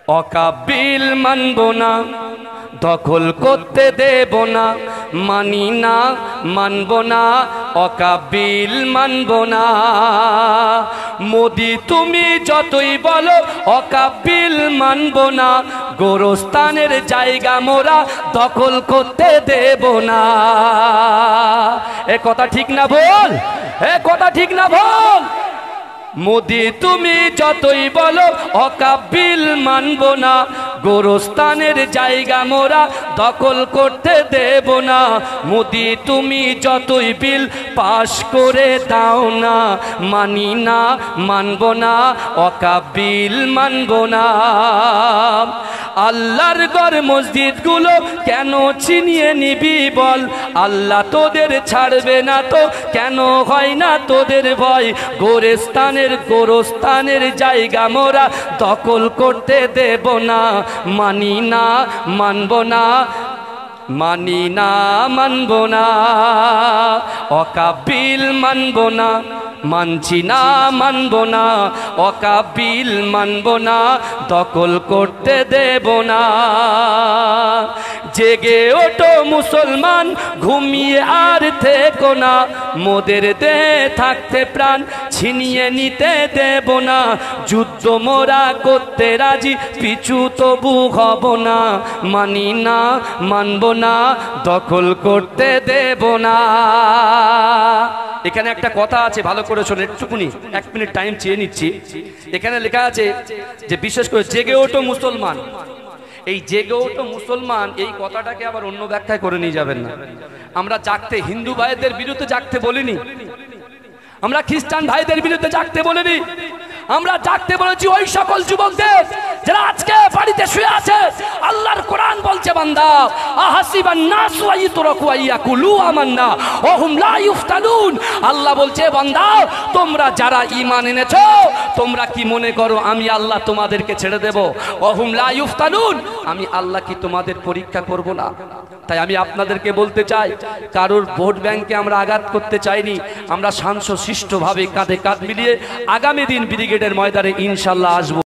অকাবিল মানব না, দখল করতে দেব না, মানি না, মানব না, অকাবিল মানব না। মোদি তুমি যতই বলো অকাবিল মানব না, গোরস্থানের জায়গা মোরা দখল করতে দেব না। এ কথা ঠিক না বল, এ কথা ঠিক না বল। মোদি তুমি যতই বলো অকাবিল মানব না, গোরস্থানের জায়গা মোরা দখল করতে দেব না। মোদি তুমি যতই বিল পাশ করে দাও না, মানি না, মানব না, অকাবিল মানব না। আল্লাহর ঘর মসজিদগুলো কেন ছিনিয়ে নিবি বল, আল্লাহ তোদের ছাড়বে না তো কেন হয় না তোদের ভয়। গোরস্থানের জায়গা মোরা দখল করতে দেব না, মানি না, মানব না, মানি না, মানব না, অকাবিল মানব না, মানছি না, মানব না, অকাবিল মানব না, দখল করতে দেব না। জেগে ওঠো মুসলমান, ঘুমিয়ে আর থেকো না, মোদের দে থাকতে প্রাণ ছিনিয়ে নিতে দেব না। যুদ্ধ মোরা করতে রাজি, পিছু তবু হব না, মানি না, মানব না, দখল করতে দেব না। এখানে একটা কথা আছে, ভালো করে শোনো, একটুকুনি 1 মিনিট টাইম চেয়ে নিচ্ছি। এখানে লেখা আছে যে বিশেষ করে জেগে ওঠো মুসলমান। এই জেগে ওঠো মুসলমান এই কথাটাকে আবার অন্য ব্যাখ্যায় করে নিয়ে যাবেন না। আমরা জাগতে হিন্দু ভাইদের বিরুদ্ধে জাগতে বলিনি, আমরা খ্রিস্টান ভাইদের বিরুদ্ধে জাগতে বলিনি, আমরা জাগতে বলেছি ওই সকল যুবকদের যারা আজকে বাড়িতে শুয়ে আছে। আল্লাহর কোরআন বলছে বান্দা, আহাসিবান নাসু আইয়ুতরাকু আইয়াকুলু আমান্না ওয়া হুম লা ইফতানুন। আল্লাহ বলছে বান্দা, তোমরা যারা ঈমান এনেছো তোমরা কি মনে করো আমি আল্লাহ তোমাদেরকে ছেড়ে দেব? ওয়া হুম লা ইফতানুন, আমি আল্লাহ কি তোমাদের পরীক্ষা করব না? তাই আমি আপনাদেরকে বলতে চাই, কারোর ভোট ব্যাংকে আমরা আঘাত করতে চাইনি। আমরা শান্ত শিষ্টভাবে কাঁধে কাঁধ মিলিয়ে আগামী দিন ব্রিগেডের ময়দানে ইনশাআল্লাহ আসবো।